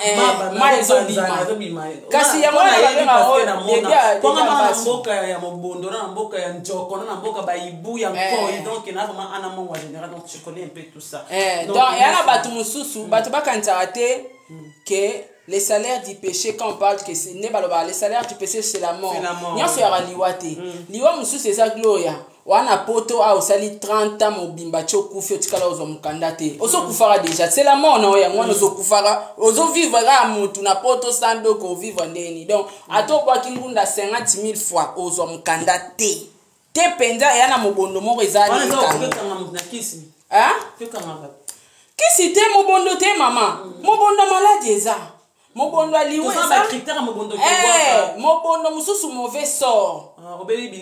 maba ezobima kasi yango na benga kwa mboka ya mobondo na mboka ya njoko na mboka ba ibu ya nkoi donc na vraiment ana mongo général donc tu connais un peu tout ça donc yana batu mususu batu bakantara te que les salaires du péché quand on parle que c'est ne baloba les salaires du péché c'est la mort nyoso ya liwate liwa mususu eza gloria wana poto a osali 30 ans mobimba chokufi otikala ozo mukanda te ozo kufara déjà c'est la mort na oya ngwana ozo kufara ozo vivre ga mutu na poto sando ko vivre ndeni donc ato kwa kingunda 50,000 fois ozo mukanda te penza yana mobondo moko ezali kisi te mobondo te mama mobondo maladi eza mobondo aliwe eza mobondo mususu mauvais sort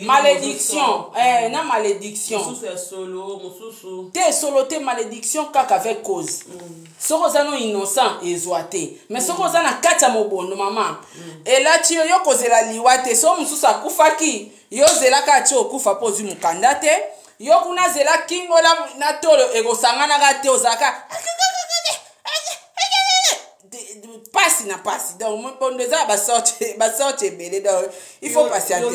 malédiction na malédiction te solo te malédiction kaka avec cause soko oza no innocent ezwa te mais soko oza na kati ya mobondo mama elati yo yo kozela liwa te so mususu akufaki yo zelaka ti okufa mpo ozwi mokanda te yo kuna zela kingola na tolo ekosanganaka te ozalaka pasi na pasi donc mobondo eza basorte ebele donc il faut patienter.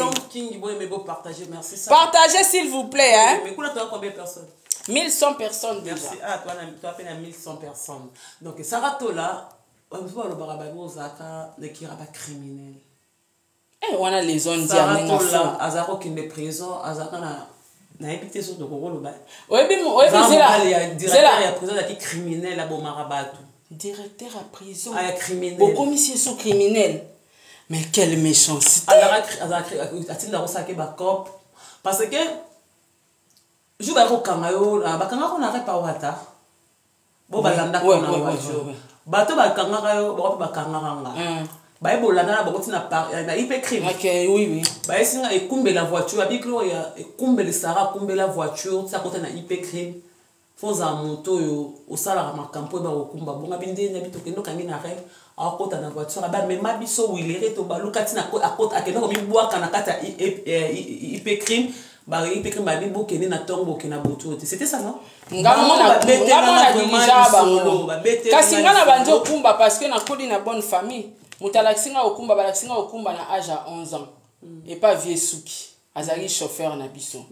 Partagez s'il vous plaît hein. Mais tu as combien de personnes? 1100 personnes déjà. Merci. Ah toi tu as peine 1100 personnes. Donc Sarah Tola on va le barabano zaka ne kira pas criminel. wana les on dit Sarah amenga fo Tola azako kinde prison azaka na épité sur de kokolo ba oyebi directeur ya prison ya criminel à Bomarabatou directeur à prison à criminel commissaire sont criminels mais quelle méchanceté atinda kosake ba cop parce que je ba ko kangayo ba kanga ko na repa wata bo ba landa ko na wajo bato ba kanga yo ba kanga nga ba ebolana ba kotina par na IP crime OK oui ba esinga ekumbe la voiture abiklo ya ekumbe le Sarah kumbe la voiture ça côté na IP crime foza moto yo osala makampo ba okumba bonga binde na bitoke ndo kangi na rêve akota na voiture ba mema biso wilere to baluka tina akota akenda ko bibwaka na kata IP crime ba IP crime ba biboke ni na tombo ke na boto c'était ça non ngamona dirija bango kasi ngana banjo kumba parce que na kodi na bonne famille mutalaxinga okumba balaxinga okumba na âge à 11 ans et pas vieux souki azali chauffeur na biso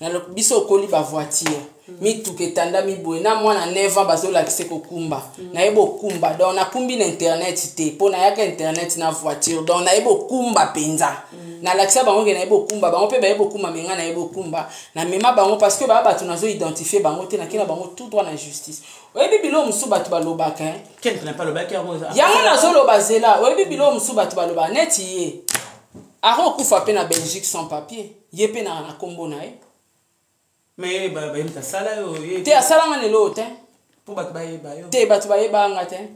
na biso koli ba voiture mi tuketanda mi boye na mwana 9 ans bazola kise kokumba na yebo kumba donc na kumbi na internet te pona yaka internet na voiture donc na yebo kumba penza na lakisa bango ke na yebo kumba bango pe ba yebo kumba menga na yebo kumba na mema bango parce que ba batu nazo identifier bango te na kina bango tout droit na justice oyebi bilo musu batu balobaka ken na pas lobaka yango nazo loba zela oyebi bilo musu batu baloba neti ye Aro kufa pe na Belgique sans papier. Ye pe na kombo na e. Mais ba yemta sala yo ye. Te asala ngane lo te. Po batu ba ye ba yo. Te batu ba ye ba ngate.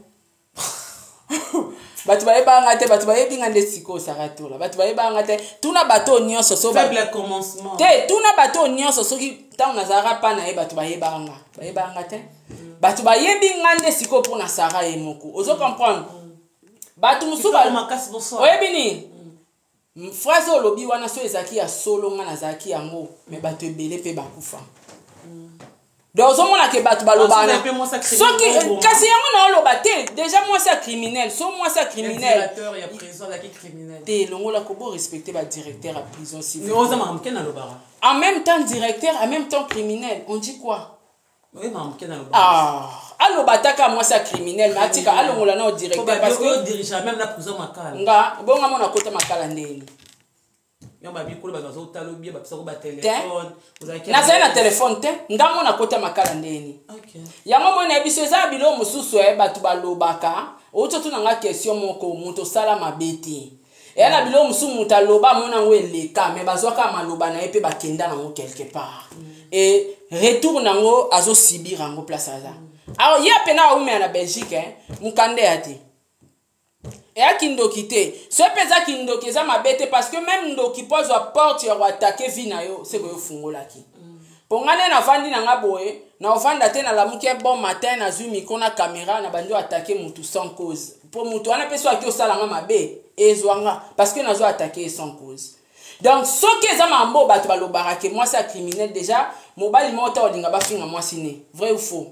Batu ba ye ba ngate, batu ba ye binga ndesiko saratola. Batu ba ye ba ngate. Tuna bato nyonso so faible commencement. Te tuna bato nyonso so ki ta na zara pa na e batu ba ye ba nga. Ba ye ba ngate. Batu ba ye binga ndesiko pour na Sarah e moko. Ozo comprendre. Batu musu ba makasi bonsoir. Oyebi ni. Phrase olobi wana so ezaki ya solo nga na zaki yango mais bato ebele pe bakufa donc ozomona ke bato balobana soki kasi yango na oloba te déjà moi c'est criminel so moi c'est criminel directeur ya prison la criminel te longola ko bo respecter ba directeur à prison civile en même temps directeur en même temps criminel on dit quoi oui mamkena lobara allo bataka moi c'est criminel mais atika alongola na directeur parce que dirige même la prison makala nga bonga mona kota makala ndeni yamba bikolo bazo talobi ba pisa ko ba téléphone na zana téléphone te nga mona kota makala ndeni OK yango mona biso za bilo mususu batu balobaka oto tuna nga question moko muto sala mabeti et la bilo musu mutaloba mona ngweleka mais bazwaka maloba na epe bakenda nango quelque part et retour nango azo sibir nango place aza alors ya pena ume na Belgique mukande ati et à kindoki te so peza kindoki za mabete parce que même ndoki pose à porte ya attaquer vina yo c'est ko fungola ki pongane na vandi na ngaboye na ovanda te na lamuke bon matin na zumi kona caméra na banjo attaquer mutu sans cause pour mutu ana peso aki osala nga mabe ezwanga parce que nazo attaquer sans cause donc ce que za mambo bato balobara que moi c'est criminel déjà mobali mota olinga ba finga moi sine vrai ou faux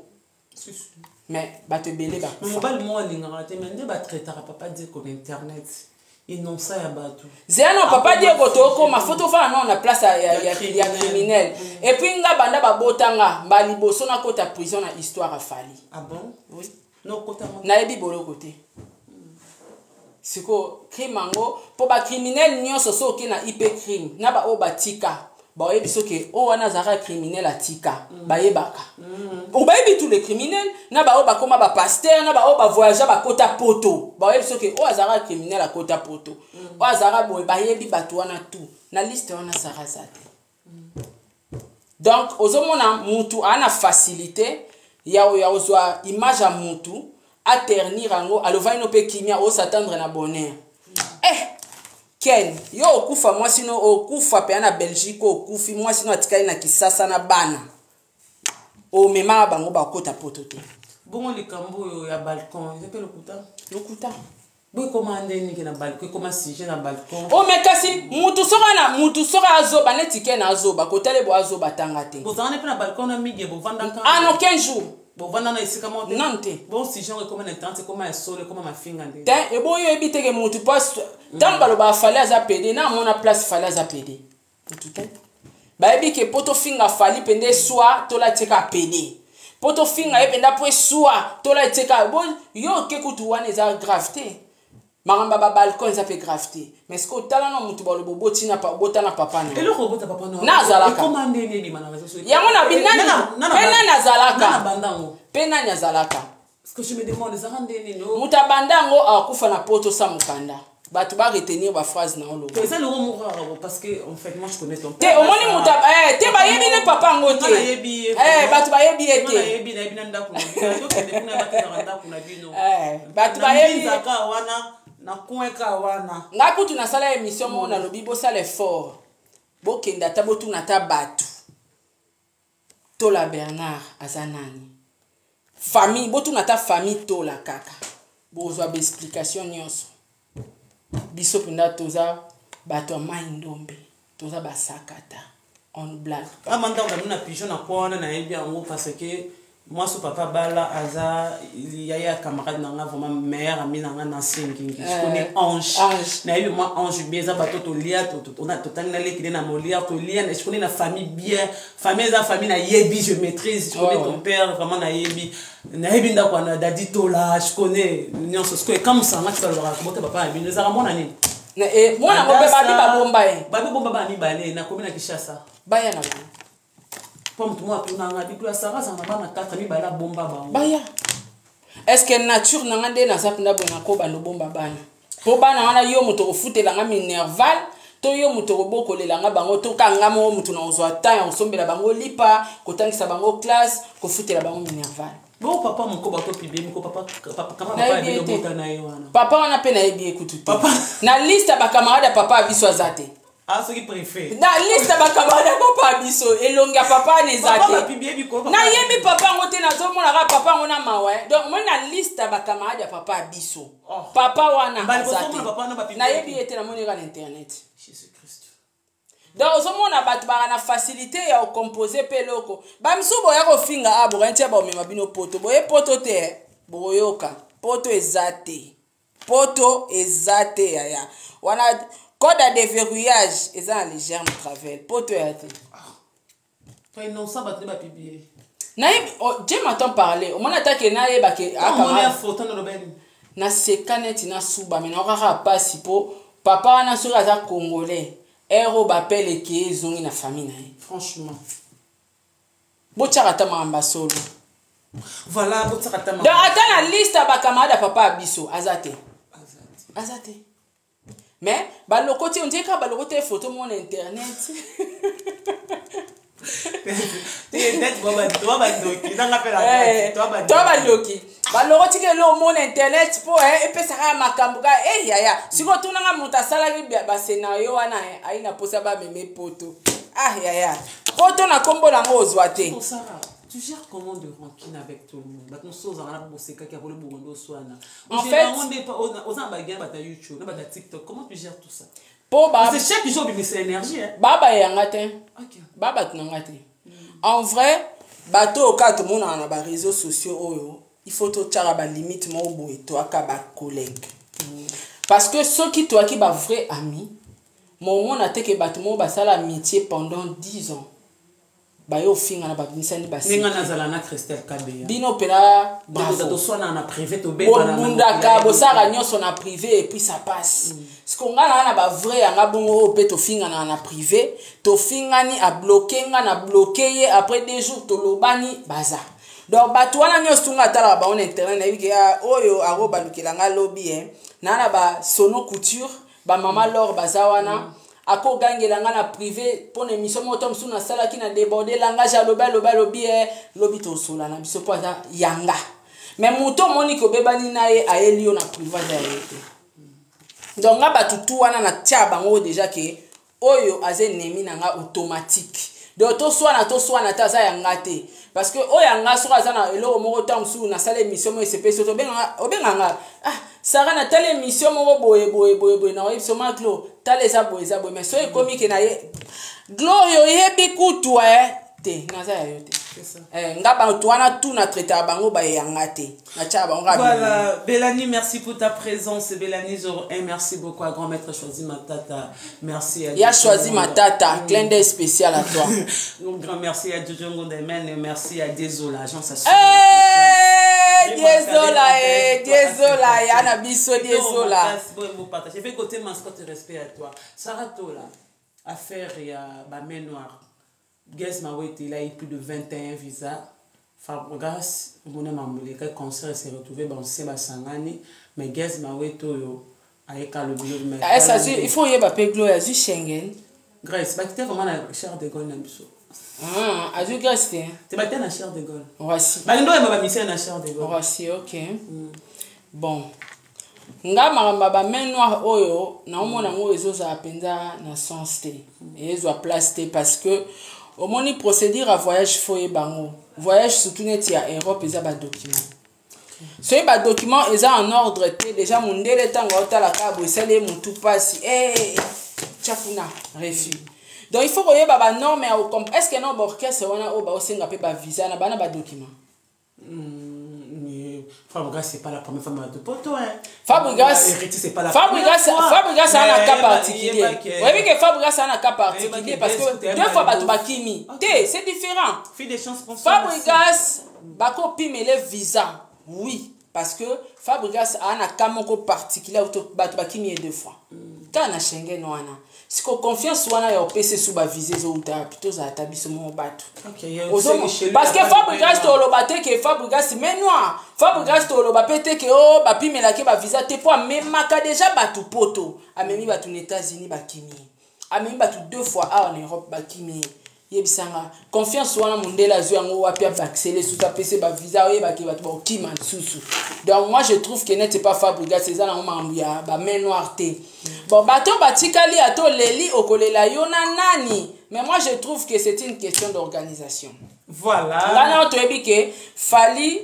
mais bato belé ba mobali mo olinga te mais nde ba traitera papa dire comme internet ils n'ont ça ya bato zéano papa dire ko to ma photo fa non na place ya criminel et puis nga banda ba botanga mbali boso na kota prison na histoire afali ah bon oui non kota na ebi bolo côté siko crime ngo po ba criminel nyonso so ke na IP crime na ba o batika ba oyebi soke o wana zara criminel atika ba yebaka o ba yebi tous les criminels na ba o ba koma ba pasteur na ba o ba voyager ba kota poto ba oyebi soke o azara criminel a kota poto o azara boy ba yebi bato wana tout na liste wana sara zate donc ozomona mutu ana facilité ya ozwa image ya mutu a ternir ango alova ino pe kimia o s'attendre na bonheur Ken yo okufa moi sino okufa pe na Belgique okufi moi sino atikali na Kisasa na bana o mema bango ba kota poto te bongo likambo ya balcon c'est le kuta boy commandé ni na balcon comment siger na balcon o mekasi mutu soka azoba netike na azoba kotale bo azoba tanga te bozana pe na balcon na mige bo vanda kan no 15 jours bon vanda na isika monte non te bon si genre comment na tante comment est sole comment ma finga ndé te e bo yo ebite ke mutu pas tant baloba fallait aza pede na mona place fallait aza pede tout te ba ebi ke poto finga fali pende soit to la teka pede poto finga e penda po soit to la teka bon yo ke kutu wana eza grave te Maramba ba balcon ça fait graffiti. Mais ce que tala no mutu ba lobo botina pa botana papa na. Et le robot ta papa no. Na zalaka. Comment ndeni ni mana réseau sociaux. Yango na binani. Pena na zalaka. Na bandango. Pena na zalaka. Parce que je me demande ça ndeni no. Muta bandango akufa na poto sa mukanda. Batu ba retenir ba phrase na olo. C'est le mot parce que en fait moi je connais ton père. Te omoni muta te ba yebi ne papa ngote. Batu ba yebi ete. Na yebi na binanda kuna. Yo ke de kuna batela randa kuna bino. Batu ba yebi zaka wana na kuweka wana. Nga kutu na sala émission mo na lobi bo sala effort. Bo kenda ta botu na ta batu. Tola Bernard azanani. Famille botu na ta famille tola kaka. Bozwa ba explication nyonso. Biso penda toza bato mai ndombe. Toza basakata on black. Amanda on a pigeon na kwana na yebi yango parce que moi ce papa bala aza yaya camarade nanga vraiment meilleur ami nanga na singing. Je connais Ange. Na yebi moi Ange bien za bato to lia on a total na lekide na molia to lia je connais la famille bien. Famille za famille na yebi je maîtrise. Je connais ton père vraiment na yebi. Na yebi ndako na dadi to là je connais nyonso ce que comme ça na ça leur raconter papa bien nous avons mona nini. Moi na ngombe ba ba bomba e. Ba bomba ba mi balé na komina Kishasa. Baya na. Comme tout le monde a dit que ça va, ça va pas quatre mi bala bomba ba. Baya. Est-ce que nature na ngande na sapna bona ko ba no bomba bana. Po bana wana yo muto ofutela nga minerval, to yo muto bokolela nga bango to kanga mo muto na ozwa temps osombela bango lipa, kotangisa bango classe, ko futela bango minerval. Bon papa mon ko ba to pibé mon papa comment papa bi no bota na yo wana. Papa wana pe na yebi ekutu. Papa na liste ba camarade papa biso azate. Ah, ce qui préfère. Na liste ba camarade papa biso elonga papa nezate. Papa pibé bi ko. Na yebi papa ngote na zo mona ka papa ngona mawe. Donc moi na liste ba camarade papa biso. Papa wana azate. Na yebi ete na moni ka internet. Jésus Christ. Donc zo mona batu ba na facilité ya composer peloko. Ba msubo ya ko finga abo kantia ba mema bino poto. Boye poto te boyoka. Poto ezate. Poto ezate ya. Wana code de verrouillage est en légère travel. Poto ezate. Toi non ça ba te ba pibier. Naïb je m'entends parler. O mona ta ke naye ba ke akama photo no ben. Na sekaneti na suba mais na kaka pasi po papa wana so aza congolais. Ero bapele ke ezongi na famille na ye. Franchement. Bochaka mamba solo. Voilà, bochaka mamba. Donc attends la liste ba camarade papa abiso azate. Azate. Mais ba lokote on dit ka ba lokote photo mon internet. Tu net toi ba doki, dans l'appel à toi ba doki. Ba lokote ke lo mon internet po e pesa ka makambuka yaya. Siko tunanga muta sala ki ba scénario wana aina posa ba meme poto. Yaya. Poto na kombo na ngozwa te. Tu gères comment de rancune avec tout le monde? En fait, comment tu gères tout ça? C'est chaque jour c'est énergie. Baba yangate. Baba tunangate. En vrai, bateau au cas tout le monde a des réseaux sociaux. Il faut tout faire à limite mon boy toi kaba collègue. Parce que ceux qui toi qui ba vrai ami, mon monde a été que bâtiment ba ça l'amitié pendant 10 ans. Bayo finga na babinisani basi ninga nazala na Christelle Kabeya bino pela bravo to sona na privé to be na munda ka bosara nyonso na privé et puis ça passe ce qu'on a na ba vrai nga bongo pe to finga na privé to finga ni a bloquer nga na bloquer après 2 jours to lobani baza donc batu wana nyonso tunga tala ba on internet na yiki oyo aro balukela nga lobby na ba sono couture ba mama lor baza wana ako gangela nga na privé pour émission moto msu na sala ki na déborder langage lobi to sola na biso po ata yanga mais moto moni ko bebani na ye aelio na privé ya yete donc nga batutu wana na tia bango déjà ke oyo aze nemi na nga automatique donc to soana ta za yanga te parce que oyanga so aza na eloko moko ta msu na sala émission mo SPC to obenga nga Sarah na telle émission moko boye na so maklo tale za boye mais so ekomi ke na ye glorio yebi kutu te na za yo te nga ba to wana tout na traiter bango ba yanga te na cha bango ga voilà Bélanie merci pour ta présence Bélanie merci beaucoup à grand maître Choisi Matata merci à Choisi Matata clin d'œil spécial à toi un grand merci à Jojo Ngondemen et merci à Désola agence désolé ana na biso diezola. Vous partagez. Je vais côté mascotte respect à toi. Sarah Tola, affaire il y a ba main noire. Guess Mawete, il a eu plus de 21 visas. Fabregas, mon ami, le concert s'est retrouvé dans Seba Sangani, mais Guess Mawete, avec le bureau. Il faut y avoir Peglo, il y a Schengen. Grèce, bah, tu es vraiment la Charles de Gaulle. Ah, à Grèce, tu es battu à Charles de Gaulle. Voici. Bah, nous, on va misser à Charles de Gaulle. Voici, ok. Bon. Nga maramba ba main noire oyo na omona ngo ezoza apenza na sens te. Ezo place te parce que au moni procédure à voyage foye bango. Voyage surtout net ya Europe eza ba document. So ba document eza en ordre te déjà mundele tango otala ka bo sele mutu pasi chafuna refus. Donc il faut que ba norme ya comprendre est-ce que non orchestre wana o ba osenga pe ba visa na bana ba document. Fabregas, c'est pas la première fois de poto. Fabregas, c'est pas la première fois. Fabregas a un cas particulier. Vous voyez que Fabregas a un cas particulier parce que deux fois Batubakimi. C'est différent. Fabregas, Bako pime les visas. Oui, parce que Fabregas a un cas particulier Batubakimi est deux fois. Quand on a Schengen, on a. Si qu'on confiance wana ya opese sous ba viser zo uta plutôt za tabiso mo bato. Parce que Fabregas to lo baté que Fabregas mais noir. Fabregas to lo ba pété que oh ba pimela ke ba visa te po même maka déjà batu poto. A même batu aux États-Unis ba kimi. A même batu deux fois en Europe ba kimi. Yebisanga confiance wana mondela zo yango wapi accélérer sous ta PC ba visa oye ba ke batu ba kima susu. Donc moi je trouve que n'est pas Fabregas c'est ça na mambuya ba main noire te. Bon bato batikali ato leli okolela yona nani. Mais moi je trouve que c'est une question d'organisation. Voilà. Là on te dit que fali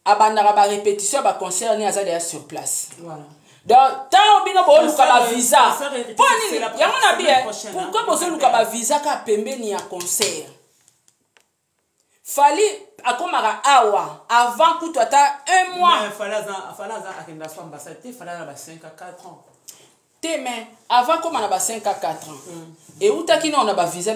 abandara ba répétition ba concert ni azali sur place. Voilà. Donc tant bino bo luka ba visa. Poni yango na bien. Pourquoi bozo luka ba visa ka pembeni ya concert? Fali akomara awa avant que tu ata un mois. Mais falaza akenda so ambassade te falaza ba 5 à 4 ans. Te mais avant comme on a ba 5 à 4 ans. Et où ta ki na on a ba visa